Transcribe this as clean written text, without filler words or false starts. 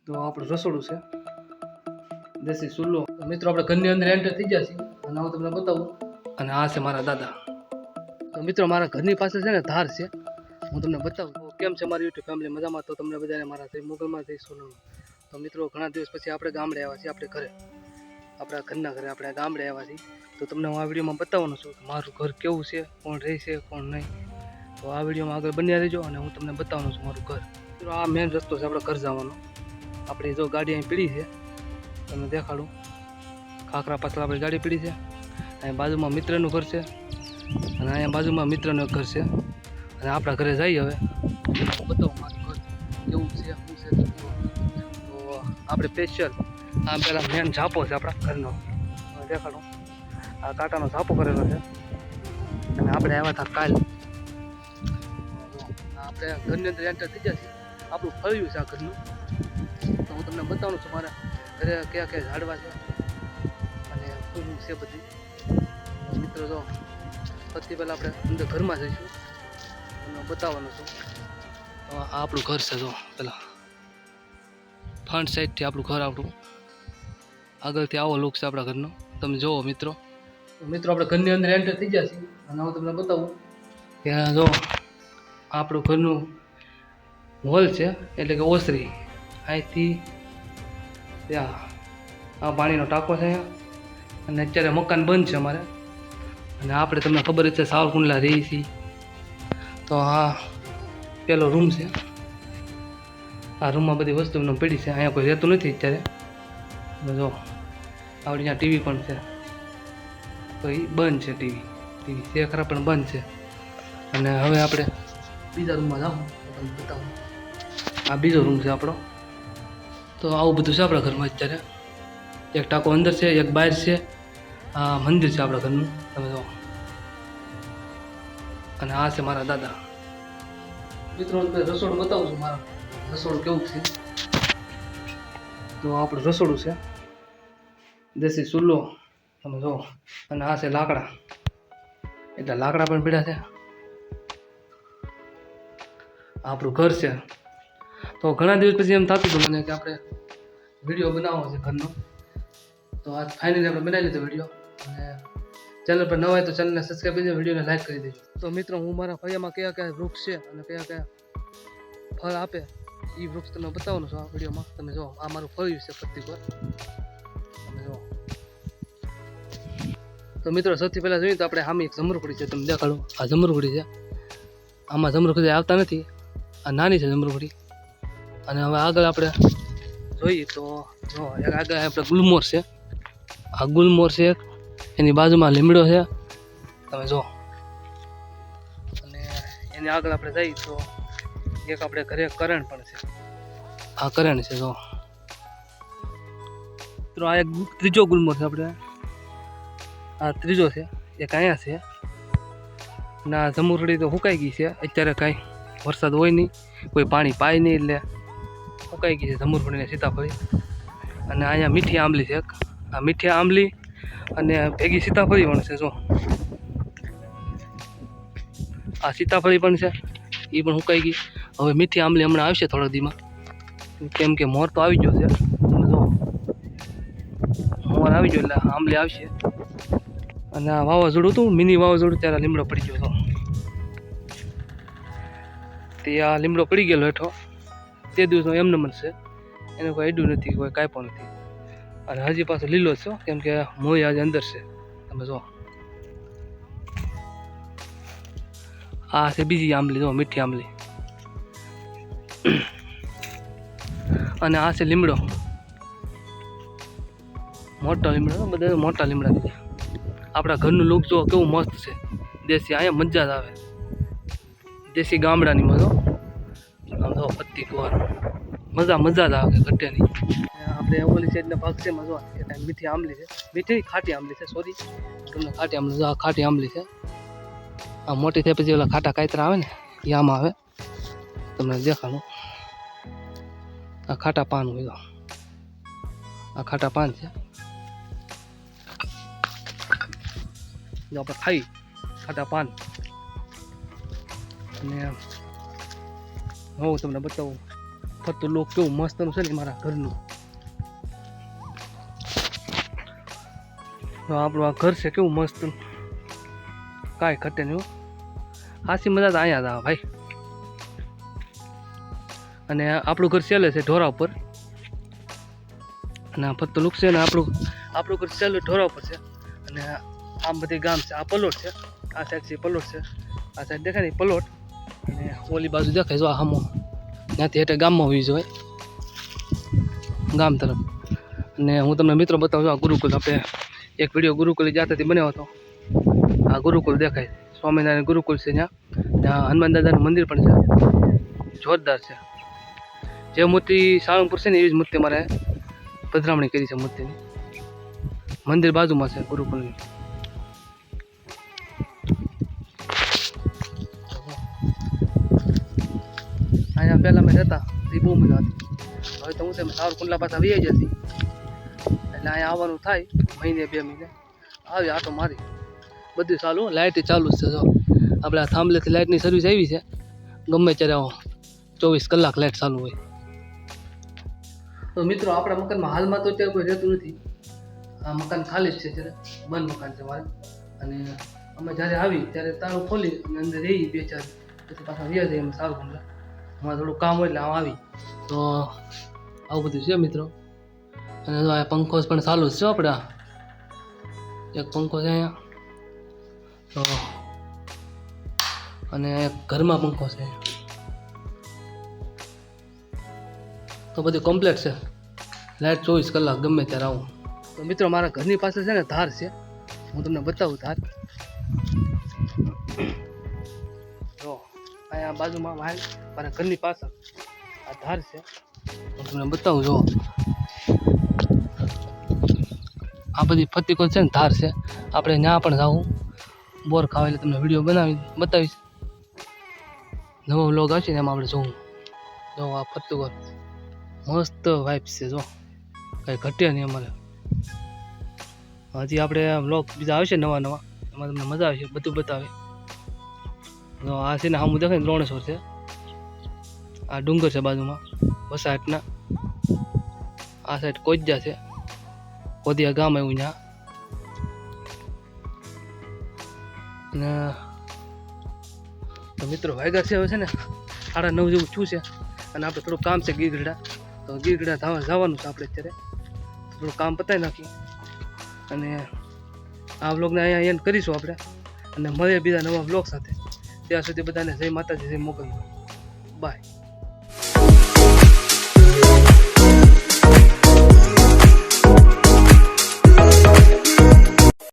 તો આપણું રસોડું છે, દેશી ચૂલો. મિત્રો આપણે ઘરની અંદર એન્ટર થઈ ગયા છીએ અને હું તમને બતાવું. અને આ છે મારા દાદા. તો મિત્રો મારા ઘરની પાસે છે ને ધાર છે, હું તમને બતાવું. કેમ છે મારી યુટ્યુબ ફેમિલી મજામાં? તો તમને બધાને મારા જય મોગલમાં જય સોનલમાં. તો મિત્રો ઘણા દિવસ પછી આપણે ગામડે આવ્યા છીએ, આપણે ઘરે, આપણા ઘરના ઘરે આપણે ગામડે આવ્યા છીએ. તો તમને હું આ વિડીયોમાં બતાવવાનો છું કે મારું ઘર કેવું છે, કોણ રહે છે કોણ નહીં. તો આ વિડીયોમાં આગળ બન્યા રહેજો અને હું તમને બતાવવાનું છું મારું ઘર. મિત્રો આ મેઇન રસ્તો છે આપણે ઘર જવાનો. આપણી જો ગાડી અહીં પીડી છે, તમને દેખાડું. ખાખરા પાછળ આપણી ગાડી પીડી છે. અહીં બાજુમાં મિત્રનું ઘર છે અને અહીંયા બાજુમાં મિત્રનું ઘર છે. અને આપણા ઘરે જઈએ હવે બતાવું મારું ઘર કેવું છે, શું છે. તો આપણે સ્પેશિયલ આમ પહેલાં મેન ઝાપો છે આપણા ઘરનો, દેખાડું. આ કાંટાનો ઝાપો કરેલો છે અને આપણે આવ્યા હતા કાલ. આપણે ઘરની અંદર એન્ટર થઈ ગયા છીએ. આપણું ફળ્યું છે આ ઘરનું. તો હું તમને બતાવું છું મારા ઘરે કયા કયા ઝાડવા છે અને શું છે બધી. મિત્રો જો સૌથી પહેલાં આપણે અંદર ઘરમાં જઈશું, તમને બતાવવાનું છું. આ આપણું ઘર છે. જો પહેલાં ફ્રન્ટ સાઈડથી આપણું ઘર, આપણું આગળથી આવો લુક છે આપણા ઘરનો, તમે જુઓ મિત્રો. મિત્રો આપણે ઘરની અંદર એન્ટર થઈ ગયા છીએ અને હું તમને બતાવું કે જો આપણું ઘરનું હોલ છે, એટલે કે ઓસરી. અહીંથી ત્યાં આ પાણીનો ટાંકો છે અહીંયા. અને અત્યારે મકાન બંધ છે અમારે. અને આપણે તમને ખબર જ છે સાવરકુંડલા રહી છીએ. તો આ પેલો રૂમ છે. આ રૂમમાં બધી વસ્તુ એમને પડી છે. અહીંયા કોઈ રહેતું નથી અત્યારે. જો આપણે ત્યાં ટીવી પણ છે, તો એ બંધ છે. ટીવી છે ખરા પણ બંધ છે. અને હવે આપણે બીજા રૂમમાં જાઉં તો તમને બતાવું. આ બીજો રૂમ છે આપણો. તો આવું બધું છે આપણા ઘરમાં અત્યારે. એક ટાંકો અંદર છે, એક બહાર છે. આ મંદિર છે આપણા ઘરનું, તમે જો. અને આ છે મારા દાદા. મિત્રો રસોડું બતાવું છું મારા રસોડું કેવું છે. તો આપણું રસોડું છે, દેશી ચૂલો, તમે જો. અને આ છે લાકડા, એટલે લાકડા પણ પીડા છે. આપણું ઘર છે. તો ઘણા દિવસ પછી એમ થતું હતું મને કે આપણે વિડીયો બનાવવો છે ઘરનો. તો આજ ફાઇનલી આપણે બનાવી લીધો વિડીયો. અને ચેનલ પર નવા હોય તો ચેનલને સબસ્ક્રાઈબ કરી દેજો, વિડીયોને લાઈક કરી દેજો. તો મિત્રો હું મારા ફળિયામાં કયા કયા વૃક્ષ છે અને કયા કયા ફળ આપે એ વૃક્ષ તમને બતાવવાનું છું આ વિડીયોમાં. તમે જો આ મારું ફળિયું છે પ્રતિક વાર, તમે જો. તો મિત્રો સૌથી પહેલાં જોઈએ તો આપણે સામે એક જમરૂખડી છે, તમે દેખાડો. આ જમરૂખડી છે. આમાં જમરૂખડી આવતા નથી, આ નાની છે જમરૂખડી. અને હવે આગળ આપણે જોઈએ તો જો એક આગળ આપણે ગુલમોર છે. આ ગુલમોર છે એક, એની બાજુમાં લીમડો છે, તમે જો. અને એની આગળ આપણે જઈએ તો એક આપણે ઘરે કરણ પણ છે. આ કરણ છે જો. તો આ એક ત્રીજો ગુલમોર છે આપણે. આ ત્રીજો છે, એક અહીંયા છે. અને આ જમરૂખડી તો સુકાઈ ગઈ છે અત્યારે, કાંઈ વરસાદ હોય નહીં, કોઈ પાણી પાય નહીં, એટલે સુકાઈ ગઈ છે જમરૂખડીને સીતાફળી. અને અહીંયા મીઠી આંબલી છે એક. આ મીઠી આંબલી અને ભેગી સીતાફળી પણ છે જો. આ સીતાફળી પણ છે, એ પણ સુકાઈ ગઈ. હવે મીઠી આંબલી હમણાં આવશે થોડા દીમાં, કેમ કે મોર તો આવી ગયો છે. જો મોર આવી ગયો એટલે આંબલી આવશે. અને આ વાવાઝોડું હતું, મિની વાવાઝોડું, ત્યારે લીમડો પડી ગયો હતો. તે આ લીમડો પડી ગયેલો હેઠો તે દિવસનો એમને મન છે, એને કોઈ અડ્યું નથી, કોઈ કાંઈ પણ નથી. અને હજી પાછો લીલો છો, કેમ કે મોઈ આજે અંદર છે, તમે જો. આ છે બીજી આંબલી જો, મીઠી આંબલી. અને આ છે લીમડો, મોટો લીમડો, બધા મોટા લીમડા છે. આપણા ઘરનું લુક જો કેવું મસ્ત છે, દેશી. અહીંયા મજા જ આવે, દેશી ગામડાની મજો. આમ જો પ્રતિક વાર મજા જ આવે ઘટેની. આપણે ઓલી સાઈડના ભાગ છે મજો, એટલે મીઠી આંબલી છે, મીઠી ખાટી આંબલી છે, સોરી તમને ખાટી આંબલી. આ ખાટી આંબલી છે. આ મોટી થાય પછી ઓલા ખાટા કાયતરા આવે ને એ આમાં આવે, તમને દેખાડું. આ ખાટા પાન હોય, આ ખાટા પાન છે. જો આપણે ખાઈ ખાટા પાન. અને હું તમને બતાવું ફરતું લોક કેવું મસ્તનું છે ને મારા ઘરનું. તો આપણું આ ઘર છે કેવું મસ્ત, કાંઈ ઘટે નહીં. હાસી મજા તો અહીંયા જ આવે ભાઈ. અને આપણું ઘર ચાલે છે ઢોરા ઉપર, અને આ ફરતું લુક છે ને આપણું ઘર ચાલે ઢોરા ઉપર છે. અને આમ બધી ગામ છે, આ પલોટ છે, આ સાઈડ છે પલોટ છે, આ સાઈડ દેખાય ને પલોટ, અને ઓલી બાજુ દેખાય જો આ હમો, ત્યાંથી એટલે ગામમાં હોવી જોઈએ, ગામ તરફ. અને હું તમને મિત્રો બતાવું છું આ ગુરુકુલ. આપણે એક વિડીયો ગુરુકુલ જાતેથી બનાવ્યો હતો. આ ગુરુકુલ દેખાય, સ્વામિનારાયણ ગુરુકુલ છે. ત્યાં હનુમાન દાદાનું મંદિર પણ છે, જોરદાર છે. જે મૂર્તિ સાળંગપુર છે ને એવી જ મૂર્તિ મારે પધરામણી કરી છે મૂર્તિની. મંદિર બાજુમાં છે ગુરુકુલની. અહીંયા પહેલાં મેં રહેતા એ બહુ મજા હતી. હવે તો હું તેમ સાવરકુંડલા પાછા વી જતી, એટલે અહીંયા આવવાનું થાય મહિને 2 મહિને આવી આટો મારી. બધું ચાલુ, લાઇટ ચાલુ જ છે. જો આપણે આ થાંભલેથી લાઇટની સર્વિસ આવી છે, ગમે ત્યારે 24 કલાક લાઇટ ચાલુ હોય. તો મિત્રો આપણા મકાનમાં હાલમાં તો અત્યારે કોઈ રહેતું નથી. આ મકાન ખાલી જ છે, ત્યારે બંધ મકાન છે મારે. અને અમે જ્યારે આવી ત્યારે તાળું ખોલી અને અંદર રહી 2-4, પછી પાછા વ્યા જઈએ અમે સાવરકુંડલા. અમારે થોડું કામ હોય એટલે આમ આવી. તો આવું બધું છે મિત્રો. અને જો આ પંખો પણ ચાલુ જ છે. આપણે એક પંખો છે અહીંયા, તો અને એક ઘરમાં પંખો છે. તો બધું કમ્પ્લેટ છે, લાઇટ 24 કલાક ગમે ત્યારે આવું. તો મિત્રો મારા ઘરની પાસે છે ને ધાર છે, હું તમને બતાવું ધાર. જો અહીંયા બાજુમાં મારા ઘરની પાછળ આ ધાર છે, હું તમને બતાવું. જો આ બધી ફતિકોલ છે ને ધાર છે. આપણે ત્યાં પણ જાવું બોર ખાવા, એટલે તમને વિડીયો બતાવીશ. નવો વ્લોગ આવશે ને એમાં આપણે જોવું. જો આ ફતિકોલ મસ્ત વાઇબ્સ છે. જો કાંઈ ઘટે નહીં અમારે. હજી આપણે વ્લોગ બીજા આવશે નવા, એમાં તમને મજા આવશે, બધું બતાવે. તો આ છે ને સામું દેખાય ને દ્રોણેશ્વર છે. આ ડુંગર છે બાજુમાં વસાહટના. આ સાઈડ કોજ્જા છે, કોદિયા ગામ આવ્યું ત્યાં. અને તો મિત્રો વાગ્યા છે હવે છે ને 9:30 જેવું છું છે. અને આપણે થોડું કામ છે ગીરગઢડા, તો ગીરગઢડા જવાનું છે આપણે અત્યારે. થોડું કામ પતાવી નાખીએ અને આ વ્લોગને અહીંયા એન્ડ કરીશું આપણે. અને મળીએ બીજા નવા વ્લોગ સાથે. ત્યાં સુધી બધાને જય માતાજી, જય મોગલ. બાય.